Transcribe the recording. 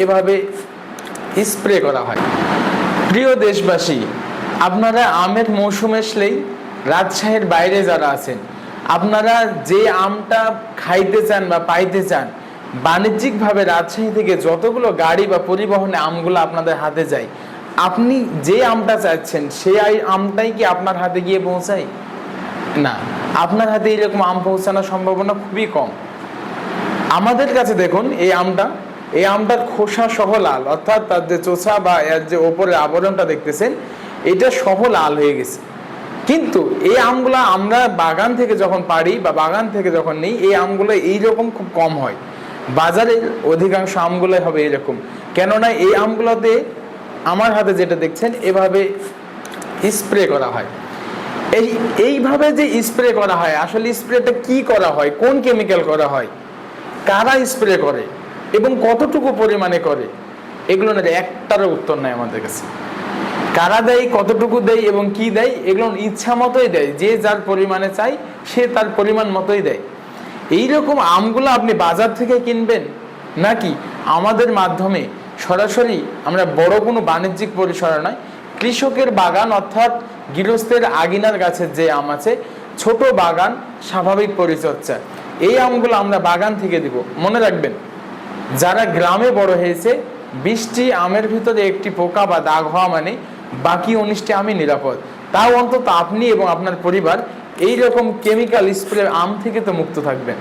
এভাবে স্প্রে করা হয়। প্রিয় দেশবাসী, আপনারা আমের মৌসুম আসলেই রাজশাহীর বাইরে যারা আছেন, আপনারা যে আমটা খাইতে চান বা পাইতে চান, বাণিজ্যিকভাবে রাজশাহী থেকে যতগুলো গাড়ি বা পরিবহনে আমগুলো আপনাদের হাতে যায়, আপনি যে আমটা চাচ্ছেন সেই আমটাই কি আপনার হাতে গিয়ে পৌঁছায়? না, আপনার হাতে এরকম আম পৌঁছানোর সম্ভাবনা খুবই কম। আমাদের কাছে দেখুন এই আমটার খোসা সহ লাল, অর্থাৎ তার যে চোষা বা এর যে ওপরের আবরণটা দেখতেছেন এটা সহ লাল হয়ে গেছে। কিন্তু এই আমগুলো আমরা বাগান থেকে যখন পাড়ি বা বাগান থেকে যখন নিই, এই আমগুলো এইরকম খুব কম হয়। বাজারে অধিকাংশ আমগুলো হবে এরকম, কেননা এই আমগুলোতে আমার হাতে যেটা দেখছেন এভাবে স্প্রে করা হয়। এইভাবে যে স্প্রে করা হয়, আসলে স্প্রেটা কি করা হয়, কোন কেমিক্যাল করা হয়, কারা স্প্রে করে এবং কতটুকু পরিমাণে করে, এগুলো না একটারও উত্তর নাই আমাদের কাছে। কারা দেয়, কতটুকু দেয় এবং কি দেয়, এগুলো ইচ্ছা মতোই দেয়। যে যার পরিমাণে চাই সে তার পরিমাণ মতোই দেয়। এইরকম আমগুলো আপনি বাজার থেকে কিনবেন নাকি আমাদের মাধ্যমে সরাসরি, আমরা বড় কোনো বাণিজ্যিক পরিসরে নয়, কৃষকের বাগান অর্থাৎ গৃহস্থের আঙিনার গাছের যে আম আছে, ছোট বাগান, স্বাভাবিক পরিচর্যা, এই আমগুলো আমরা বাগান থেকে দিব। মনে রাখবেন, যারা গ্রামে বড় হয়েছে, 20টি আমের ভিতরে একটি পোকা বা দাগ হওয়া মানে বাকি 19টি আমই নিরাপদ। তাও অন্তত আপনি এবং আপনার পরিবার এই রকম কেমিক্যাল স্প্রে আম থেকে তো মুক্ত থাকবেন।